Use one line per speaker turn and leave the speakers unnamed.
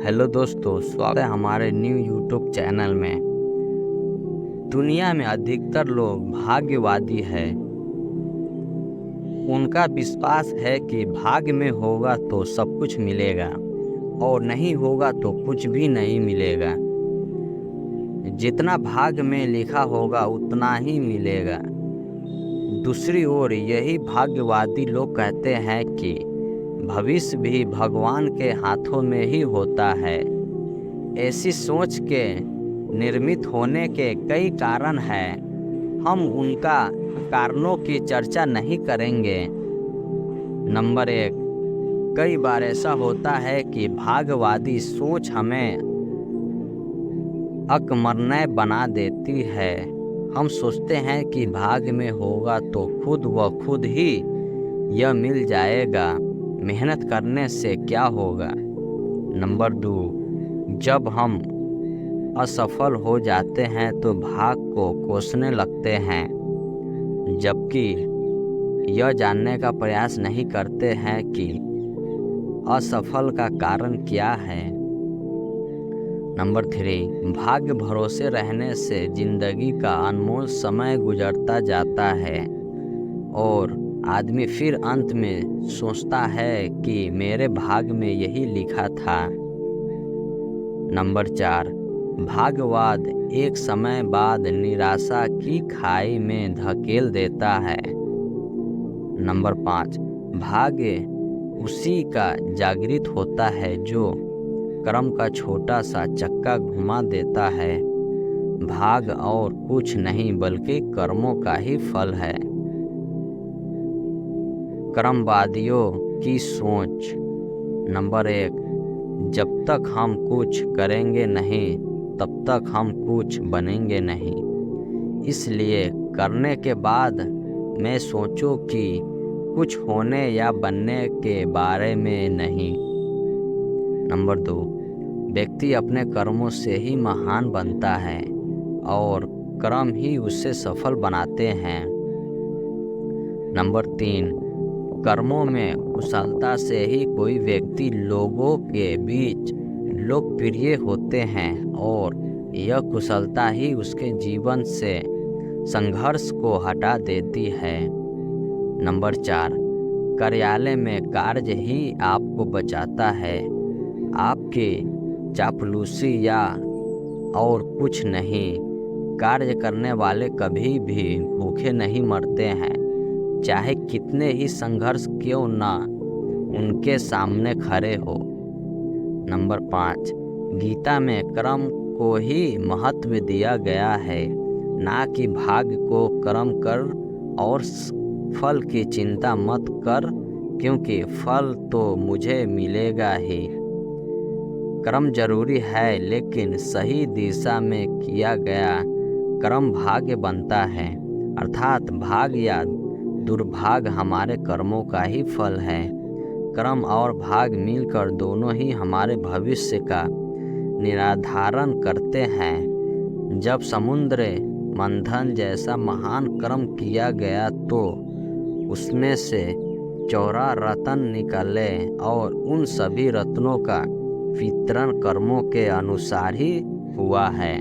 Hello दोस्तों, स्वागत है हमारे न्यू यूट्यूब चैनल में। दुनिया में अधिकतर लोग भाग्यवादी हैं। उनका विश्वास है कि भाग्य में होगा तो सब कुछ मिलेगा और नहीं होगा तो कुछ भी नहीं मिलेगा। जितना भाग्य में लिखा होगा उतना ही मिलेगा। दूसरी ओर यही भाग्यवादी लोग कहते हैं कि भविष्य भी भगवान के हाथों में ही होता है। ऐसी सोच के निर्मित होने के कई कारण हैं। हम उनका कारणों की चर्चा नहीं करेंगे। नंबर 1, कई बार ऐसा होता है कि भाग्यवादी सोच हमें अकमरने बना देती है। हम सोचते हैं कि भाग्य में होगा तो खुद व खुद ही यह मिल जाएगा। मेहनत करने से क्या होगा। नंबर 2, जब हम असफल हो जाते हैं तो भाग्य को कोसने लगते हैं, जबकि यह जानने का प्रयास नहीं करते हैं कि असफल का कारण क्या है। नंबर 3, भाग्य भरोसे रहने से जिंदगी का अनमोल समय गुजरता जाता है और आदमी फिर अंत में सोचता है कि मेरे भाग्य में यही लिखा था। नंबर 4, भाग्यवाद एक समय बाद निराशा की खाई में धकेल देता है। नंबर 5, भाग्य उसी का जागृत होता है जो कर्म का छोटा सा चक्का घुमा देता है। भाग्य और कुछ नहीं बल्कि कर्मों का ही फल है। कर्मवादियों की सोच। नंबर 1, जब तक हम कुछ करेंगे नहीं तब तक हम कुछ बनेंगे नहीं। इसलिए करने के बाद मैं सोचूं कि कुछ होने या बनने के बारे में नहीं। नंबर 2, व्यक्ति अपने कर्मों से ही महान बनता है और कर्म ही उसे सफल बनाते हैं। नंबर 3, कर्मों में कुशलता से ही कोई व्यक्ति लोगों के बीच लोकप्रिय होते हैं और यह कुशलता ही उसके जीवन से संघर्ष को हटा देती है। नंबर 4, कार्यालय में कार्य ही आपको बचाता है, आपकी चापलूसी या और कुछ नहीं। कार्य करने वाले कभी भी भूखे नहीं मरते हैं, चाहे कितने ही संघर्ष क्यों ना उनके सामने खड़े हो। नंबर 5, गीता में कर्म को ही महत्व दिया गया है, ना कि भाग्य को। कर्म कर और फल की चिंता मत कर, क्योंकि फल तो मुझे मिलेगा ही। कर्म जरूरी है, लेकिन सही दिशा में किया गया कर्म भाग्य बनता है। अर्थात भाग्य या दुर्भाग्य हमारे कर्मों का ही फल है। कर्म और भाग्य मिलकर दोनों ही हमारे भविष्य का निर्धारण करते हैं। जब समुद्र मंथन जैसा महान कर्म किया गया तो उसमें से 14 रत्न निकले और उन सभी रत्नों का वितरण कर्मों के अनुसार ही हुआ है।